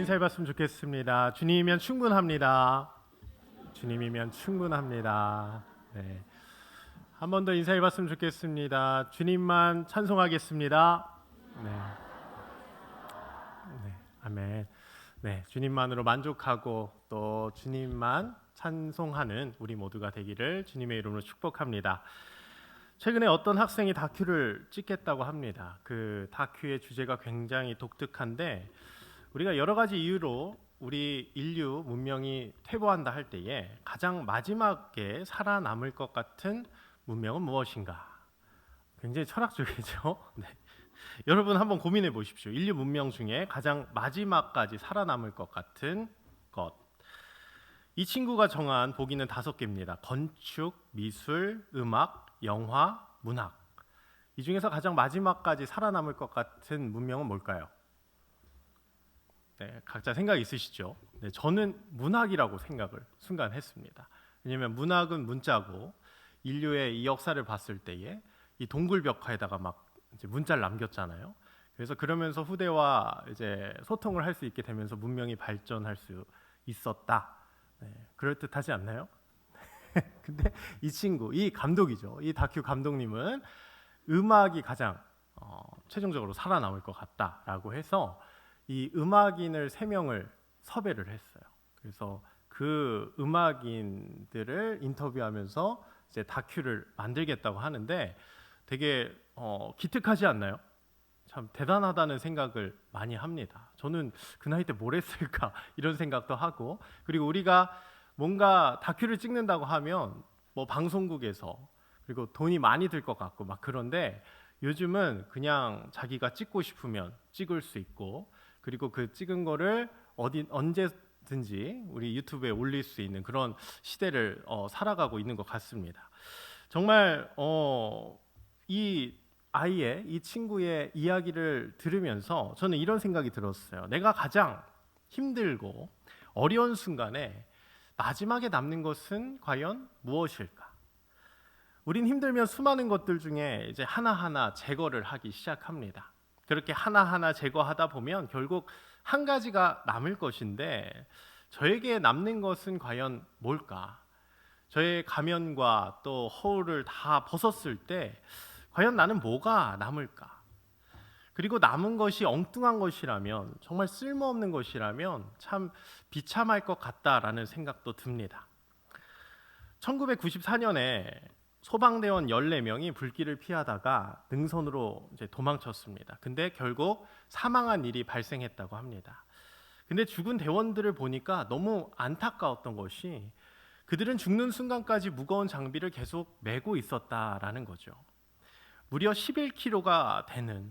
인사해봤으면 좋겠습니다. 주님이면 충분합니다. 주님이면 충분합니다. 네. 한 번 더 인사해봤으면 좋겠습니다. 주님만 찬송하겠습니다. 네. 네. 아멘. 네. 주님만으로 만족하고 또 주님만 찬송하는 우리 모두가 되기를 주님의 이름으로 축복합니다. 최근에 어떤 학생이 다큐를 찍겠다고 합니다. 그 다큐의 주제가 굉장히 독특한데 우리가 여러 가지 이유로 우리 인류 문명이 퇴보한다 할 때에 가장 마지막에 살아남을 것 같은 문명은 무엇인가? 굉장히 철학적이죠. 네. 여러분 한번 고민해 보십시오. 인류 문명 중에 가장 마지막까지 살아남을 것 같은 것. 이 친구가 정한 보기는 5개입니다. 건축, 미술, 음악, 영화, 문학. 이 중에서 가장 마지막까지 살아남을 것 같은 문명은 뭘까요? 네, 각자 생각이 있으시죠? 네, 저는 문학이라고 생각을 순간 했습니다. 왜냐하면 문학은 문자고 인류의 이 역사를 봤을 때에 이 동굴벽화에다가 막 이제 문자를 남겼잖아요. 그래서 그러면서 후대와 이제 소통을 할 수 있게 되면서 문명이 발전할 수 있었다. 네, 그럴 듯하지 않나요? 근데 이 친구, 이 감독이죠. 이 다큐 감독님은 음악이 가장 최종적으로 살아남을 것 같다라고 해서 이 음악인을 3명을 섭외를 했어요. 그래서 그 음악인들을 인터뷰하면서 이제 다큐를 만들겠다고 하는데 되게 기특하지 않나요? 참 대단하다는 생각을 많이 합니다. 저는 그 나이 때 뭘 했을까 이런 생각도 하고, 그리고 우리가 뭔가 다큐를 찍는다고 하면 뭐 방송국에서 그리고 돈이 많이 들 것 같고 막 그런데 요즘은 그냥 자기가 찍고 싶으면 찍을 수 있고 그리고 그 찍은 거를 언제든지 우리 유튜브에 올릴 수 있는 그런 시대를 살아가고 있는 것 같습니다. 정말 이 친구의 이야기를 들으면서 저는 이런 생각이 들었어요. 내가 가장 힘들고 어려운 순간에 마지막에 남는 것은 과연 무엇일까? 우린 힘들면 수많은 것들 중에 이제 하나하나 제거를 하기 시작합니다. 그렇게 하나하나 제거하다 보면 결국 한 가지가 남을 것인데 저에게 남는 것은 과연 뭘까? 저의 가면과 또 허울을 다 벗었을 때 과연 나는 뭐가 남을까? 그리고 남은 것이 엉뚱한 것이라면 정말 쓸모없는 것이라면 참 비참할 것 같다라는 생각도 듭니다. 1994년에 소방대원 14명이 불길을 피하다가 능선으로 이제 도망쳤습니다. 근데 결국 사망한 일이 발생했다고 합니다. 근데 죽은 대원들을 보니까 너무 안타까웠던 것이 그들은 죽는 순간까지 무거운 장비를 계속 메고 있었다라는 거죠. 무려 11kg가 되는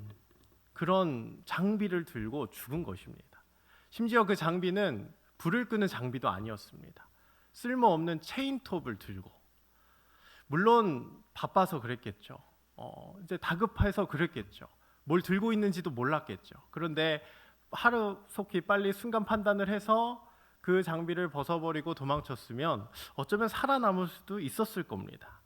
그런 장비를 들고 죽은 것입니다. 심지어 그 장비는 불을 끄는 장비도 아니었습니다. 쓸모없는 체인톱을 들고, 물론 바빠서 그랬겠죠. 이제 다급해서 그랬겠죠. 뭘 들고 있는지도 몰랐겠죠. 그런데 하루속히 빨리 순간 판단을 해서 그 장비를 벗어버리고 도망쳤으면 어쩌면 살아남을 수도 있었을 겁니다.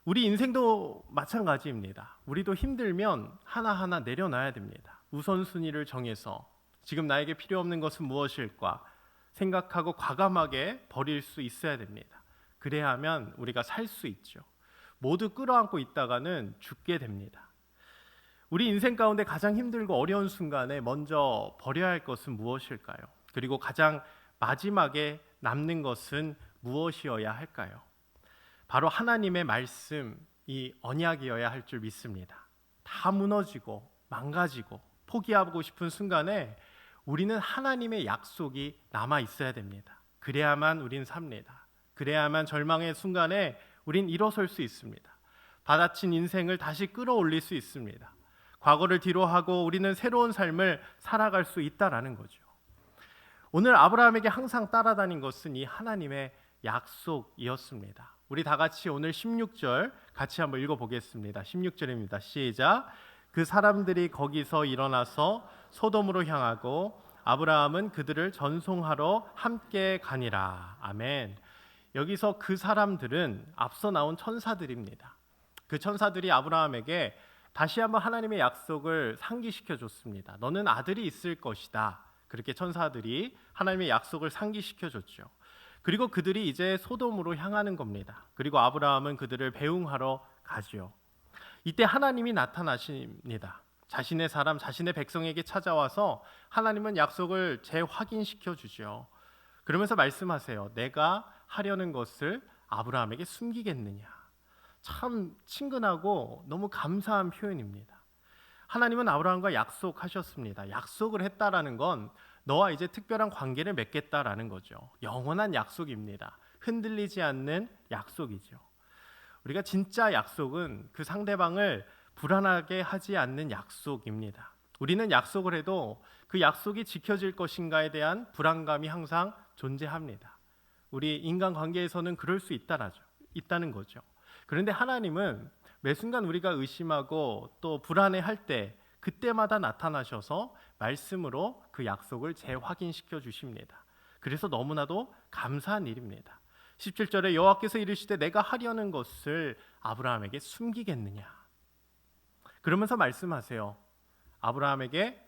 우리 인생도 마찬가지입니다. 우리도 힘들면 하나하나 내려놔야 됩니다. 우선순위를 정해서 지금 나에게 필요 없는 것은 무엇일까 생각하고 과감하게 버릴 수 있어야 됩니다. 그래야만 우리가 살 수 있죠. 모두 끌어안고 있다가는 죽게 됩니다. 우리 인생 가운데 가장 힘들고 어려운 순간에 먼저 버려야 할 것은 무엇일까요? 그리고 가장 마지막에 남는 것은 무엇이어야 할까요? 바로 하나님의 말씀이 언약이어야 할 줄 믿습니다. 다 무너지고 망가지고 포기하고 싶은 순간에 우리는 하나님의 약속이 남아 있어야 됩니다. 그래야만 우린 삽니다. 그래야만 절망의 순간에 우린 일어설 수 있습니다. 받아친 인생을 다시 끌어올릴 수 있습니다. 과거를 뒤로하고 우리는 새로운 삶을 살아갈 수 있다라는 거죠. 오늘 아브라함에게 항상 따라다닌 것은 이 하나님의 약속이었습니다. 우리 다 같이 오늘 16절 같이 한번 읽어보겠습니다. 16절입니다. 시작. 그 사람들이 거기서 일어나서 소돔으로 향하고 아브라함은 그들을 전송하러 함께 가니라. 아멘. 여기서 그 사람들은 앞서 나온 천사들입니다. 그 천사들이 아브라함에게 다시 한번 하나님의 약속을 상기시켜 줬습니다. 너는 아들이 있을 것이다. 그렇게 천사들이 하나님의 약속을 상기시켜 줬죠. 그리고 그들이 이제 소돔으로 향하는 겁니다. 그리고 아브라함은 그들을 배웅하러 가지요. 이때 하나님이 나타나십니다. 자신의 사람, 자신의 백성에게 찾아와서 하나님은 약속을 재확인시켜 주죠. 그러면서 말씀하세요. 내가 하려는 것을 아브라함에게 숨기겠느냐. 참 친근하고 너무 감사한 표현입니다. 하나님은 아브라함과 약속하셨습니다. 약속을 했다라는 건 너와 이제 특별한 관계를 맺겠다라는 거죠. 영원한 약속입니다. 흔들리지 않는 약속이죠. 우리가 진짜 약속은 그 상대방을 불안하게 하지 않는 약속입니다. 우리는 약속을 해도 그 약속이 지켜질 것인가에 대한 불안감이 항상 존재합니다. 우리 인간 관계에서는 그럴 수 있다는 거죠. 그런데 하나님은 매 순간 우리가 의심하고 또 불안해할 때 그때마다 나타나셔서 말씀으로 그 약속을 재확인시켜 주십니다. 그래서 너무나도 감사한 일입니다. 17절에 여호와께서 이르시되 내가 하려는 것을 아브라함에게 숨기겠느냐. 그러면서 말씀하세요. 아브라함에게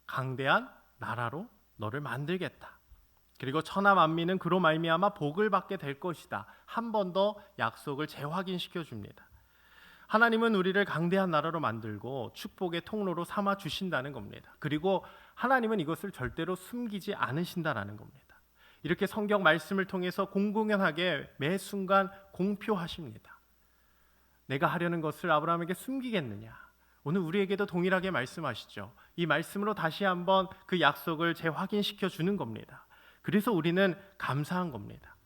강대한 나라로 너를 만들겠다. 그리고 천하 만민은 그로 말미암아 복을 받게 될 것이다. 한 번 더 약속을 재확인시켜 줍니다. 하나님은 우리를 강대한 나라로 만들고 축복의 통로로 삼아 주신다는 겁니다. 그리고 하나님은 이것을 절대로 숨기지 않으신다라는 겁니다. 이렇게 성경 말씀을 통해서 공공연하게 매 순간 공표하십니다. 내가 하려는 것을 아브라함에게 숨기겠느냐. 오늘 우리에게도 동일하게 말씀하시죠. 이 말씀으로 다시 한번 그 약속을 재확인시켜 주는 겁니다. 그래서 우리는 감사한 겁니다.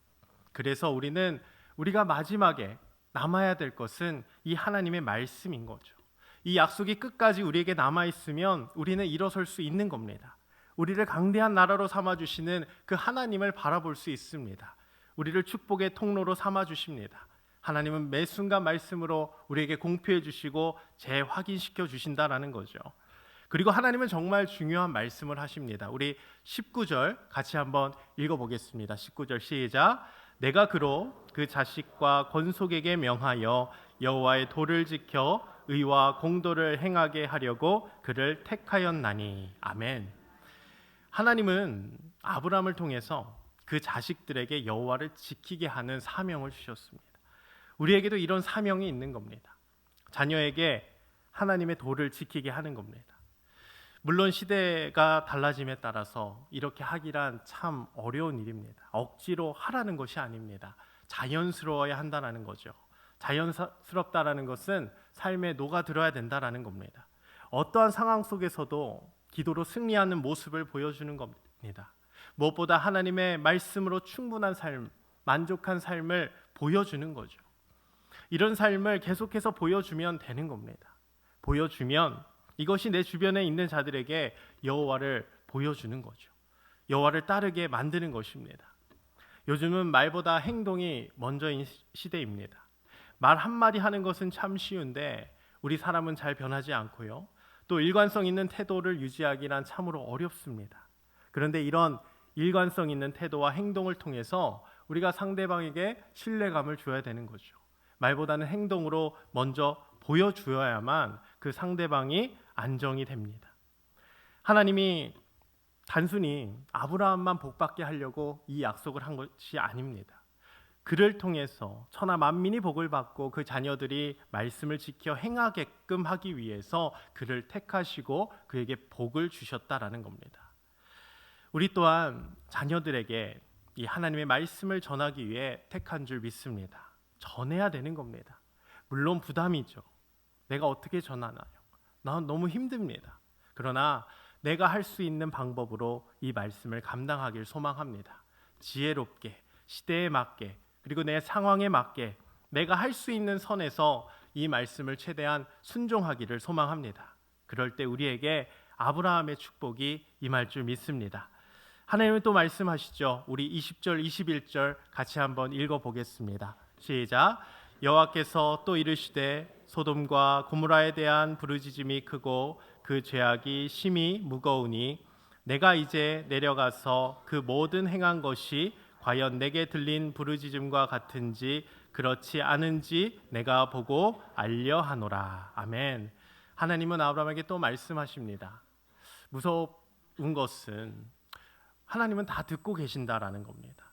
그래서 우리가 마지막에 남아야 될 것은 이 하나님의 말씀인 거죠. 이 약속이 끝까지 우리에게 남아있으면 우리는 일어설 수 있는 겁니다. 우리를 강대한 나라로 삼아주시는 그 하나님을 바라볼 수 있습니다. 우리를 축복의 통로로 삼아주십니다. 하나님은 매 순간 말씀으로 우리에게 공표해 주시고 재확인시켜 주신다라는 거죠. 그리고 하나님은 정말 중요한 말씀을 하십니다. 우리 19절 같이 한번 읽어보겠습니다. 19절 시작. 내가 그로 그 자식과 권속에게 명하여 여호와의 도를 지켜 의와 공도를 행하게 하려고 그를 택하였나니. 아멘. 하나님은 아브라함을 통해서 그 자식들에게 여호와를 지키게 하는 사명을 주셨습니다. 우리에게도 이런 사명이 있는 겁니다. 자녀에게 하나님의 도를 지키게 하는 겁니다. 물론 시대가 달라짐에 따라서 이렇게 하기란 참 어려운 일입니다. 억지로 하라는 것이 아닙니다. 자연스러워야 한다는 거죠. 자연스럽다라는 것은 삶에 녹아들어야 된다는 겁니다. 어떠한 상황 속에서도 기도로 승리하는 모습을 보여주는 겁니다. 무엇보다 하나님의 말씀으로 충분한 삶, 만족한 삶을 보여주는 거죠. 이런 삶을 계속해서 보여주면 되는 겁니다. 보여주면 이것이 내 주변에 있는 자들에게 여호와를 보여주는 거죠. 여호와를 따르게 만드는 것입니다. 요즘은 말보다 행동이 먼저인 시대입니다. 말 한마디 하는 것은 참 쉬운데 우리 사람은 잘 변하지 않고요. 또 일관성 있는 태도를 유지하기란 참으로 어렵습니다. 그런데 이런 일관성 있는 태도와 행동을 통해서 우리가 상대방에게 신뢰감을 줘야 되는 거죠. 말보다는 행동으로 먼저 보여주어야만 그 상대방이 안정이 됩니다. 하나님이 단순히 아브라함만 복받게 하려고 이 약속을 한 것이 아닙니다. 그를 통해서 천하 만민이 복을 받고 그 자녀들이 말씀을 지켜 행하게끔 하기 위해서 그를 택하시고 그에게 복을 주셨다라는 겁니다. 우리 또한 자녀들에게 이 하나님의 말씀을 전하기 위해 택한 줄 믿습니다. 전해야 되는 겁니다. 물론 부담이죠. 내가 어떻게 전하나요? 난 너무 힘듭니다. 그러나 내가 할 수 있는 방법으로 이 말씀을 감당하길 소망합니다. 지혜롭게, 시대에 맞게, 그리고 내 상황에 맞게 내가 할 수 있는 선에서 이 말씀을 최대한 순종하기를 소망합니다. 그럴 때 우리에게 아브라함의 축복이 임할 줄 믿습니다. 하나님은 또 말씀하시죠. 우리 20절, 21절 같이 한번 읽어보겠습니다. 시작. 여호와께서 또 이르시되 소돔과 고모라에 대한 부르짖음이 크고 그 죄악이 심히 무거우니 내가 이제 내려가서 그 모든 행한 것이 과연 내게 들린 부르짖음과 같은지 그렇지 않은지 내가 보고 알려 하노라. 아멘. 하나님은 아브라함에게 또 말씀하십니다. 무서운 것은 하나님은 다 듣고 계신다라는 겁니다.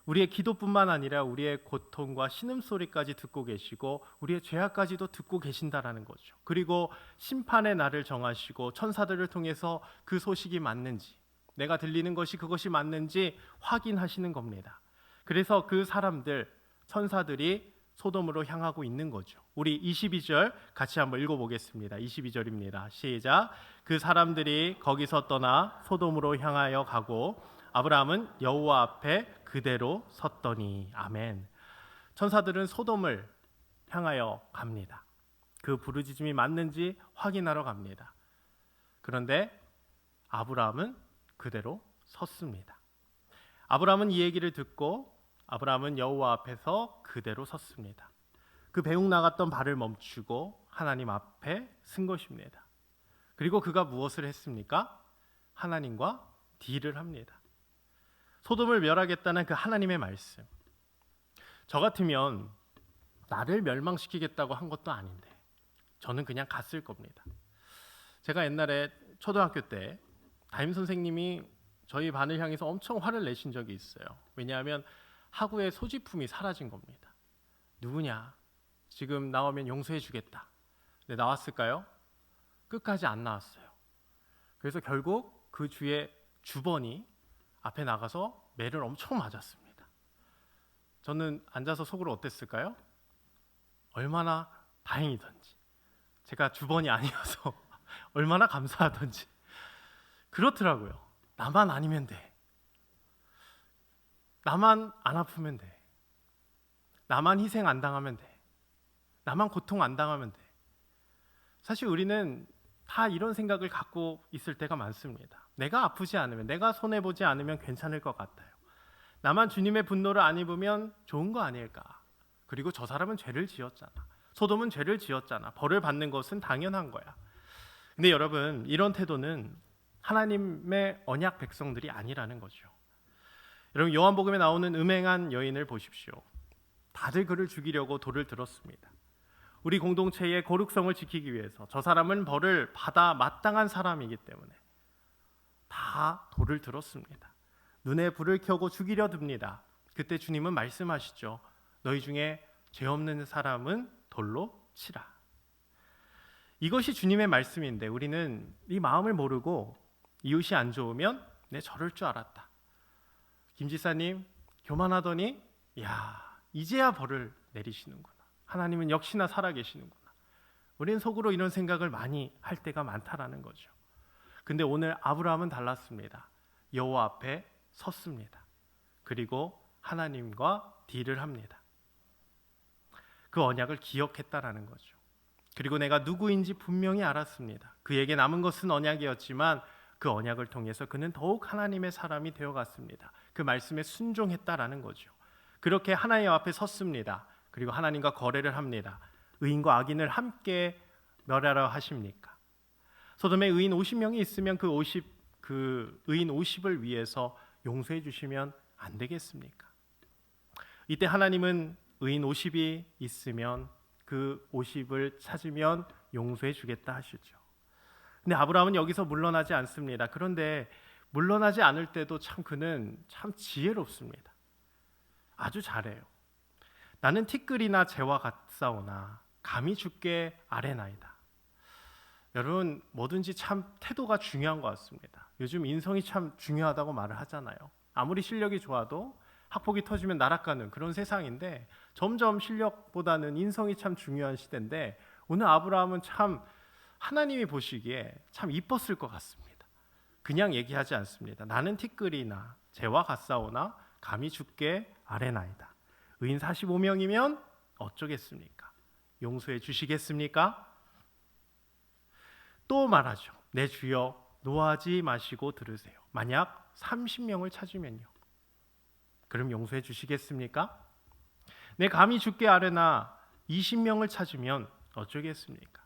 우리의 기도뿐만 아니라 우리의 고통과 신음소리까지 듣고 계시고 우리의 죄악까지도 듣고 계신다라는 거죠. 그리고 심판의 날을 정하시고 천사들을 통해서 그 소식이 맞는지, 내가 들리는 것이 그것이 맞는지 확인하시는 겁니다. 그래서 그 사람들, 천사들이 소돔으로 향하고 있는 거죠. 우리 22절 같이 한번 읽어보겠습니다. 22절입니다. 시작. 그 사람들이 거기서 떠나 소돔으로 향하여 가고 아브라함은 여호와 앞에 그대로 섰더니. 아멘. 천사들은 소돔을 향하여 갑니다. 그 부르짖음이 맞는지 확인하러 갑니다. 그런데 아브라함은 그대로 섰습니다. 아브라함은 이 얘기를 듣고 아브라함은 여호와 앞에서 그대로 섰습니다. 그 배웅 나갔던 발을 멈추고 하나님 앞에 쓴 것입니다. 그리고 그가 무엇을 했습니까? 하나님과 딜을 합니다. 소돔을 멸하겠다는 그 하나님의 말씀. 저 같으면 나를 멸망시키겠다고 한 것도 아닌데 저는 그냥 갔을 겁니다. 제가 옛날에 초등학교 때 담임 선생님이 저희 반을 향해서 엄청 화를 내신 적이 있어요. 왜냐하면 학우의 소지품이 사라진 겁니다. 누구냐? 지금 나오면 용서해 주겠다. 근데 나왔을까요? 끝까지 안 나왔어요. 그래서 결국 그 주의 주번이 앞에 나가서 매를 엄청 맞았습니다. 저는 앉아서 속으로 어땠을까요? 얼마나 다행이던지, 제가 주번이 아니어서 얼마나 감사하던지. 그렇더라고요. 나만 아니면 돼. 나만 안 아프면 돼. 나만 희생 안 당하면 돼. 나만 고통 안 당하면 돼. 사실 우리는 다 이런 생각을 갖고 있을 때가 많습니다. 내가 아프지 않으면, 내가 손해보지 않으면 괜찮을 것 같아요. 나만 주님의 분노를 안 입으면 좋은 거 아닐까. 그리고 저 사람은 죄를 지었잖아. 소돔은 죄를 지었잖아. 벌을 받는 것은 당연한 거야. 근데 여러분, 이런 태도는 하나님의 언약 백성들이 아니라는 거죠. 여러분, 요한복음에 나오는 음행한 여인을 보십시오. 다들 그를 죽이려고 돌을 들었습니다. 우리 공동체의 거룩성을 지키기 위해서 저 사람은 벌을 받아 마땅한 사람이기 때문에 다 돌을 들었습니다. 눈에 불을 켜고 죽이려 듭니다. 그때 주님은 말씀하시죠. 너희 중에 죄 없는 사람은 돌로 치라. 이것이 주님의 말씀인데 우리는 이 마음을 모르고 이웃이 안 좋으면 내 저럴 줄 알았다. 김 지사님 교만하더니 야 이제야 벌을 내리시는구나. 하나님은 역시나 살아계시는구나. 우리는 속으로 이런 생각을 많이 할 때가 많다라는 거죠. 근데 오늘 아브라함은 달랐습니다. 여호와 앞에 섰습니다. 그리고 하나님과 딜을 합니다. 그 언약을 기억했다라는 거죠. 그리고 내가 누구인지 분명히 알았습니다. 그에게 남은 것은 언약이었지만 그 언약을 통해서 그는 더욱 하나님의 사람이 되어갔습니다. 그 말씀에 순종했다라는 거죠. 그렇게 하나님 앞에 섰습니다. 그리고 하나님과 거래를 합니다. 의인과 악인을 함께 멸하라 하십니까? 소돔에 의인 50명이 있으면 그 의인 50을 위해서 용서해 주시면 안 되겠습니까? 이때 하나님은 의인 50이 있으면 그 50을 찾으면 용서해 주겠다 하시죠. 근데 아브라함은 여기서 물러나지 않습니다. 그런데 물러나지 않을 때도 참 그는 참 지혜롭습니다. 아주 잘해요. 나는 티끌이나 재와 같사오나 감히 주께 아뢰나이다. 여러분 뭐든지 참 태도가 중요한 것 같습니다. 요즘 인성이 참 중요하다고 말을 하잖아요. 아무리 실력이 좋아도 학폭이 터지면 날아가는 그런 세상인데 점점 실력보다는 인성이 참 중요한 시대인데 오늘 아브라함은 참 하나님이 보시기에 참 이뻤을 것 같습니다. 그냥 얘기하지 않습니다. 나는 티끌이나 재와 같사오나 감히 주께 아뢰나이다. 의인 45명이면 어쩌겠습니까? 용서해 주시겠습니까? 또 말하죠. 내 주여 노하지 마시고 들으세요. 만약 30명을 찾으면요. 그럼 용서해 주시겠습니까? 내 감히 주께 아뢰나 20명을 찾으면 어쩌겠습니까?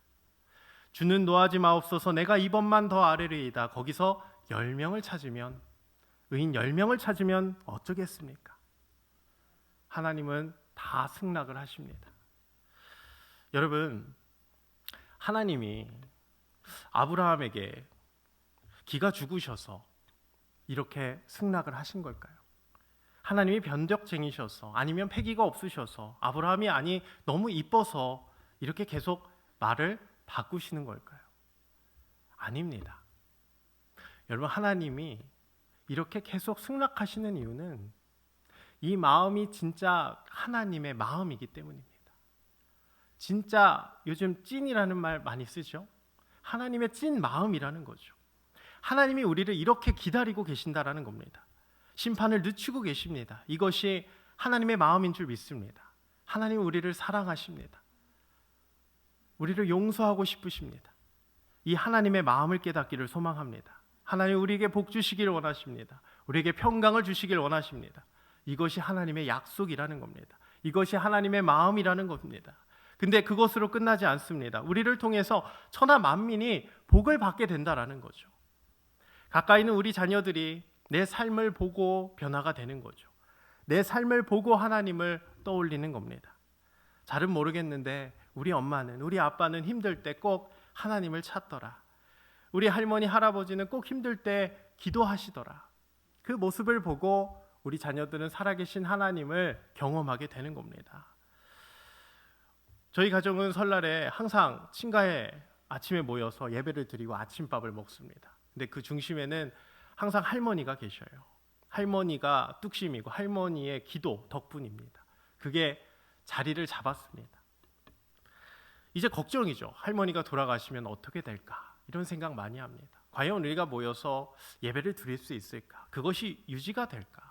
주는 노하지 마옵소서 내가 이번만 더 아뢰리이다. 거기서 10명을 찾으면 의인 10명을 찾으면 어쩌겠습니까? 하나님은 다 승낙을 하십니다. 여러분 하나님이 아브라함에게 기가 죽으셔서 이렇게 승낙을 하신 걸까요? 하나님이 변덕쟁이셔서 아니면 패기가 없으셔서 아브라함이 아니 너무 이뻐서 이렇게 계속 말을 바꾸시는 걸까요? 아닙니다. 여러분, 하나님이 이렇게 계속 승낙하시는 이유는 이 마음이 진짜 하나님의 마음이기 때문입니다. 진짜 요즘 찐이라는 말 많이 쓰죠. 하나님의 찐 마음이라는 거죠. 하나님이 우리를 이렇게 기다리고 계신다라는 겁니다. 심판을 늦추고 계십니다. 이것이 하나님의 마음인 줄 믿습니다. 하나님 우리를 사랑하십니다. 우리를 용서하고 싶으십니다. 이 하나님의 마음을 깨닫기를 소망합니다. 하나님 우리에게 복 주시길 원하십니다. 우리에게 평강을 주시길 원하십니다. 이것이 하나님의 약속이라는 겁니다. 이것이 하나님의 마음이라는 겁니다. 근데 그것으로 끝나지 않습니다. 우리를 통해서 천하 만민이 복을 받게 된다라는 거죠. 가까이 있는 우리 자녀들이 내 삶을 보고 변화가 되는 거죠. 내 삶을 보고 하나님을 떠올리는 겁니다. 잘은 모르겠는데 우리 엄마는, 우리 아빠는 힘들 때 꼭 하나님을 찾더라. 우리 할머니, 할아버지는 꼭 힘들 때 기도하시더라. 그 모습을 보고 우리 자녀들은 살아계신 하나님을 경험하게 되는 겁니다. 저희 가정은 설날에 항상 친가에 아침에 모여서 예배를 드리고 아침밥을 먹습니다. 근데 그 중심에는 항상 할머니가 계셔요. 할머니가 뚝심이고 할머니의 기도 덕분입니다. 그게 자리를 잡았습니다. 이제 걱정이죠. 할머니가 돌아가시면 어떻게 될까? 이런 생각 많이 합니다. 과연 우리가 모여서 예배를 드릴 수 있을까? 그것이 유지가 될까?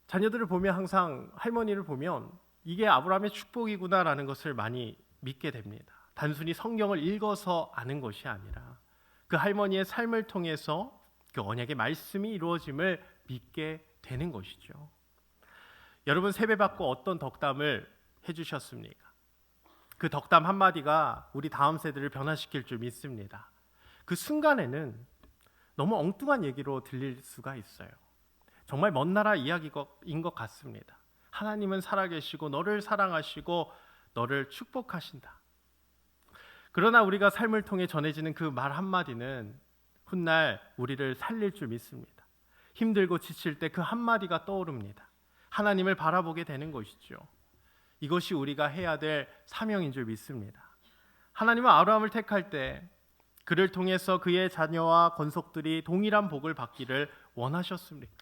자녀들을 보면 항상 할머니를 보면 이게 아브라함의 축복이구나라는 것을 많이 믿게 됩니다. 단순히 성경을 읽어서 아는 것이 아니라 그 할머니의 삶을 통해서 그 언약의 말씀이 이루어짐을 믿게 되는 것이죠. 여러분, 세배받고 어떤 덕담을 해주셨습니까? 그 덕담 한마디가 우리 다음 세대를 변화시킬 줄 믿습니다. 그 순간에는 너무 엉뚱한 얘기로 들릴 수가 있어요. 정말 먼 나라 이야기인 것 같습니다. 하나님은 살아계시고 너를 사랑하시고 너를 축복하신다. 그러나 우리가 삶을 통해 전해지는 그 말 한마디는 훗날 우리를 살릴 줄 믿습니다. 힘들고 지칠 때 그 한마디가 떠오릅니다. 하나님을 바라보게 되는 것이죠. 이것이 우리가 해야 될 사명인 줄 믿습니다. 하나님은 아브라함을 택할 때 그를 통해서 그의 자녀와 권속들이 동일한 복을 받기를 원하셨습니다.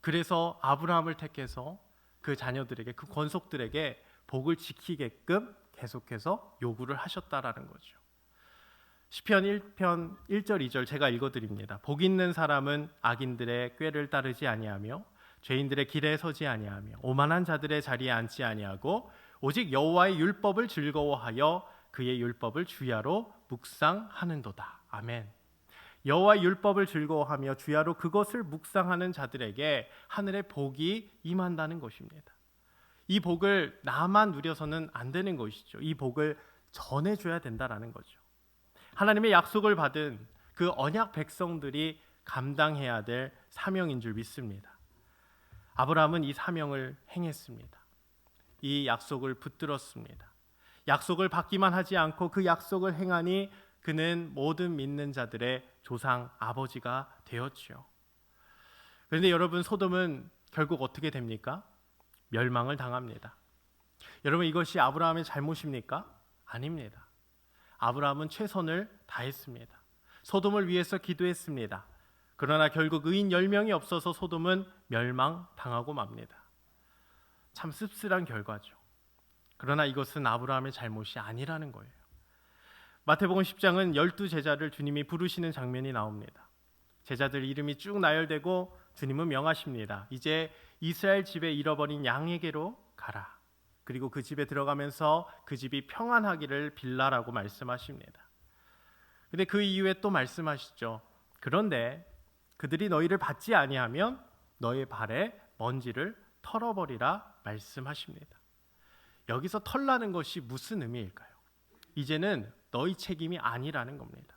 그래서 아브라함을 택해서 그 자녀들에게, 그 권속들에게 복을 지키게끔 계속해서 요구를 하셨다라는 거죠. 시편 1편 1절 2절 제가 읽어드립니다. 복 있는 사람은 악인들의 꾀를 따르지 아니하며 죄인들의 길에 서지 아니하며 오만한 자들의 자리에 앉지 아니하고 오직 여호와의 율법을 즐거워하여 그의 율법을 주야로 묵상하는도다. 아멘. 여호와의 율법을 즐거워하며 주야로 그것을 묵상하는 자들에게 하늘의 복이 임한다는 것입니다. 이 복을 나만 누려서는 안 되는 것이죠. 이 복을 전해줘야 된다라는 거죠. 하나님의 약속을 받은 그 언약 백성들이 감당해야 될 사명인 줄 믿습니다. 아브라함은 이 사명을 행했습니다. 이 약속을 붙들었습니다. 약속을 받기만 하지 않고 그 약속을 행하니 그는 모든 믿는 자들의 조상 아버지가 되었지요. 그런데 여러분, 소돔은 결국 어떻게 됩니까? 멸망을 당합니다. 여러분, 이것이 아브라함의 잘못입니까? 아닙니다. 아브라함은 최선을 다했습니다. 소돔을 위해서 기도했습니다. 그러나 결국 의인 10명이 없어서 소돔은 멸망당하고 맙니다. 참 씁쓸한 결과죠. 그러나 이것은 아브라함의 잘못이 아니라는 거예요. 마태복음 10장은 12제자를 주님이 부르시는 장면이 나옵니다. 제자들 이름이 쭉 나열되고 주님은 명하십니다. 이제 이스라엘 집에 잃어버린 양에게로 가라. 그리고 그 집에 들어가면서 그 집이 평안하기를 빌라라고 말씀하십니다. 근데 그 이후에 또 말씀하시죠. 그런데 그들이 너희를 받지 아니하면 너희 발에 먼지를 털어버리라 말씀하십니다. 여기서 털라는 것이 무슨 의미일까요? 이제는 너희 책임이 아니라는 겁니다.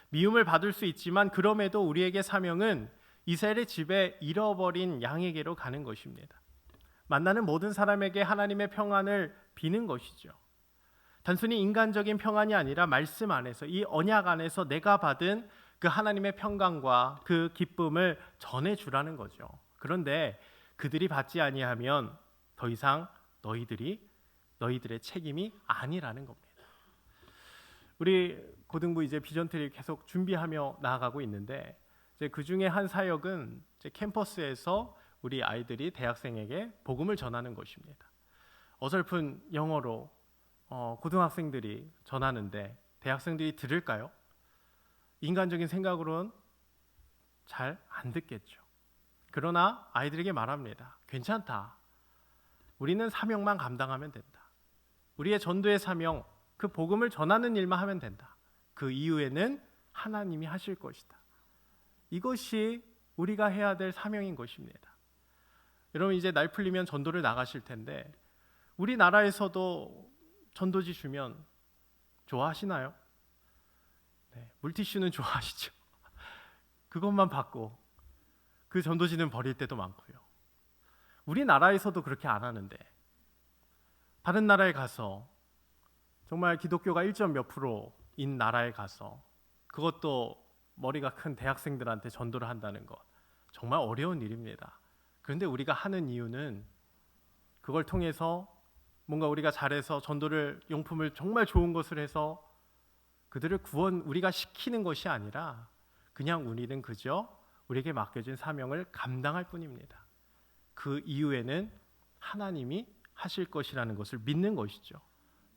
미움을 받을 수 있지만 그럼에도 우리에게 사명은 이스라엘의 집에 잃어버린 양에게로 가는 것입니다. 만나는 모든 사람에게 하나님의 평안을 비는 것이죠. 단순히 인간적인 평안이 아니라 말씀 안에서, 이 언약 안에서 내가 받은 그 하나님의 평강과 그 기쁨을 전해주라는 거죠. 그런데 그들이 받지 아니하면 더 이상 너희들의 책임이 아니라는 겁니다. 우리 고등부 이제 비전트리 계속 준비하며 나아가고 있는데 이제 그 중에 한 사역은 이제 캠퍼스에서 우리 아이들이 대학생에게 복음을 전하는 것입니다. 어설픈 영어로 고등학생들이 전하는데 대학생들이 들을까요? 인간적인 생각으로는 잘 안 듣겠죠. 그러나 아이들에게 말합니다. 괜찮다. 우리는 사명만 감당하면 된다. 우리의 전도의 사명, 그 복음을 전하는 일만 하면 된다. 그 이후에는 하나님이 하실 것이다. 이것이 우리가 해야 될 사명인 것입니다. 여러분 이제 날 풀리면 전도를 나가실 텐데 우리나라에서도 전도지 주면 좋아하시나요? 네, 물티슈는 좋아하시죠. 그것만 받고 그 전도지는 버릴 때도 많고요. 우리나라에서도 그렇게 안 하는데 다른 나라에 가서 정말 기독교가 1. 몇 %인 나라에 가서 그것도 머리가 큰 대학생들한테 전도를 한다는 것 정말 어려운 일입니다. 그런데 우리가 하는 이유는 그걸 통해서 뭔가 우리가 잘해서 전도를 용품을 정말 좋은 것을 해서 그들을 우리가 시키는 것이 아니라 그냥 우리는 그저 우리에게 맡겨진 사명을 감당할 뿐입니다. 그 이후에는 하나님이 하실 것이라는 것을 믿는 것이죠.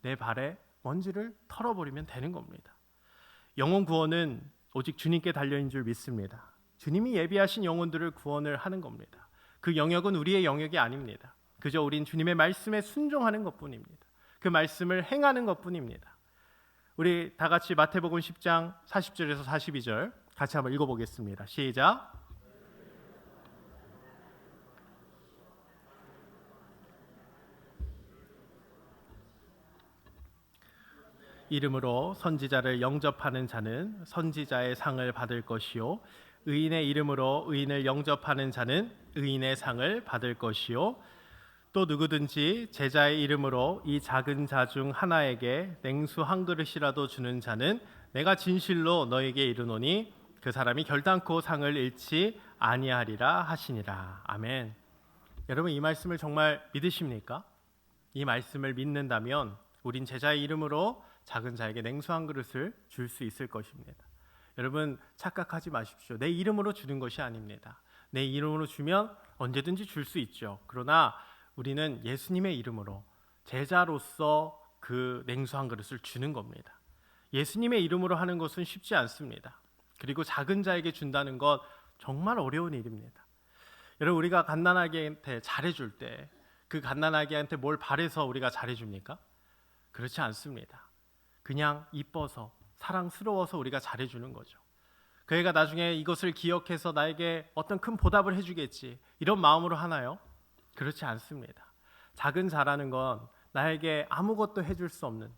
내 발에 먼지를 털어버리면 되는 겁니다. 영혼 구원은 오직 주님께 달려있는 줄 믿습니다. 주님이 예비하신 영혼들을 구원을 하는 겁니다. 그 영역은 우리의 영역이 아닙니다. 그저 우린 주님의 말씀에 순종하는 것뿐입니다. 그 말씀을 행하는 것뿐입니다. 우리 다 같이 마태복음 10장 40절에서 42절 같이 한번 읽어보겠습니다. 시작. 이름으로 선지자를 영접하는 자는 선지자의 상을 받을 것이요 의인의 이름으로 의인을 영접하는 자는 의인의 상을 받을 것이요 또 누구든지 제자의 이름으로 이 작은 자 중 하나에게 냉수 한 그릇이라도 주는 자는 내가 진실로 너에게 이르노니 그 사람이 결단코 상을 잃지 아니하리라 하시니라. 아멘. 여러분 이 말씀을 정말 믿으십니까? 이 말씀을 믿는다면 우린 제자의 이름으로 작은 자에게 냉수 한 그릇을 줄 수 있을 것입니다. 여러분 착각하지 마십시오. 내 이름으로 주는 것이 아닙니다. 내 이름으로 주면 언제든지 줄 수 있죠. 그러나 우리는 예수님의 이름으로 제자로서 그 냉수 한 그릇을 주는 겁니다. 예수님의 이름으로 하는 것은 쉽지 않습니다. 그리고 작은 자에게 준다는 것 정말 어려운 일입니다. 여러분 우리가 갓난아기한테 잘해줄 때 그 갓난아기한테 뭘 바래서 우리가 잘해줍니까? 그렇지 않습니다. 그냥 이뻐서 사랑스러워서 우리가 잘해주는 거죠. 그 애가 나중에 이것을 기억해서 나에게 어떤 큰 보답을 해주겠지 이런 마음으로 하나요? 그렇지 않습니다. 작은 자라는 건 나에게 아무것도 해줄 수 없는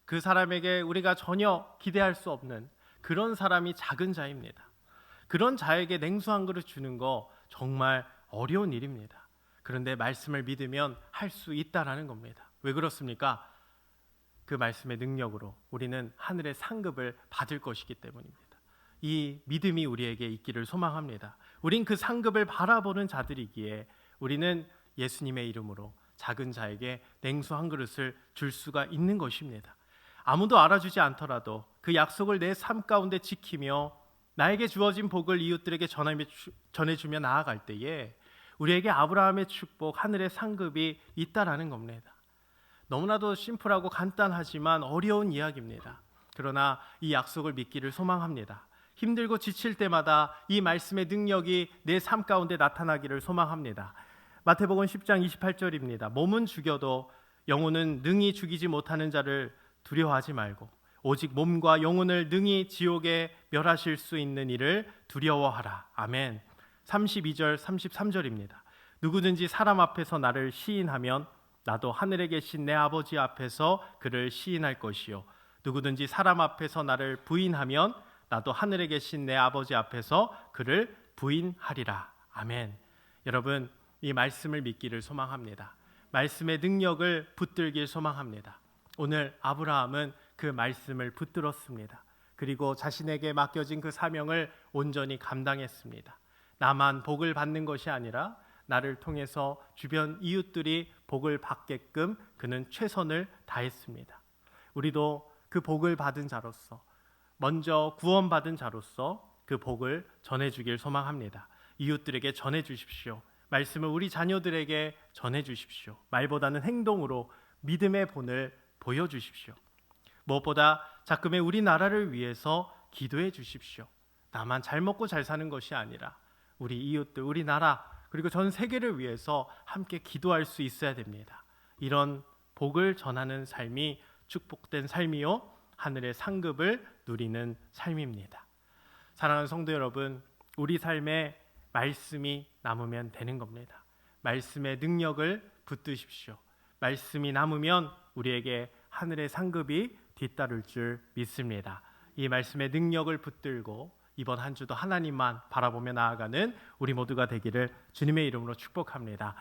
그 사람에게 우리가 전혀 기대할 수 없는 그런 사람이 작은 자입니다. 그런 자에게 냉수 한 그릇 주는 거 정말 어려운 일입니다. 그런데 말씀을 믿으면 할 수 있다라는 겁니다. 왜 그렇습니까? 그 말씀의 능력으로 우리는 하늘의 상급을 받을 것이기 때문입니다. 이 믿음이 우리에게 있기를 소망합니다. 우린 그 상급을 바라보는 자들이기에 우리는 예수님의 이름으로 작은 자에게 냉수 한 그릇을 줄 수가 있는 것입니다. 아무도 알아주지 않더라도 그 약속을 내 삶 가운데 지키며 나에게 주어진 복을 이웃들에게 전해주며 나아갈 때에 우리에게 아브라함의 축복, 하늘의 상급이 있다라는 겁니다. 너무나도 심플하고 간단하지만 어려운 이야기입니다. 그러나 이 약속을 믿기를 소망합니다. 힘들고 지칠 때마다 이 말씀의 능력이 내 삶 가운데 나타나기를 소망합니다. 마태복음 10장 28절입니다. 몸은 죽여도 영혼은 능히 죽이지 못하는 자를 두려워하지 말고 오직 몸과 영혼을 능히 지옥에 멸하실 수 있는 이를 두려워하라. 아멘. 32절 33절입니다. 누구든지 사람 앞에서 나를 시인하면 나도 하늘에 계신 내 아버지 앞에서 그를 시인할 것이요 누구든지 사람 앞에서 나를 부인하면 나도 하늘에 계신 내 아버지 앞에서 그를 부인하리라. 아멘. 여러분 이 말씀을 믿기를 소망합니다. 말씀의 능력을 붙들길 소망합니다. 오늘 아브라함은 그 말씀을 붙들었습니다. 그리고 자신에게 맡겨진 그 사명을 온전히 감당했습니다. 나만 복을 받는 것이 아니라 나를 통해서 주변 이웃들이 복을 받게끔 그는 최선을 다했습니다. 우리도 그 복을 받은 자로서, 먼저 구원받은 자로서 그 복을 전해주길 소망합니다. 이웃들에게 전해주십시오. 말씀을 우리 자녀들에게 전해주십시오. 말보다는 행동으로 믿음의 본을 보여주십시오. 무엇보다 자금의 우리나라를 위해서 기도해 주십시오. 나만 잘 먹고 잘 사는 것이 아니라 우리 이웃들, 우리나라, 그리고 전 세계를 위해서 함께 기도할 수 있어야 됩니다. 이런 복을 전하는 삶이 축복된 삶이요, 하늘의 상급을 누리는 삶입니다. 사랑하는 성도 여러분, 우리 삶에 말씀이 남으면 되는 겁니다. 말씀의 능력을 붙드십시오. 말씀이 남으면 우리에게 하늘의 상급이 뒤따를 줄 믿습니다. 이 말씀의 능력을 붙들고 이번 한 주도 하나님만 바라보며 나아가는 우리 모두가 되기를 주님의 이름으로 축복합니다.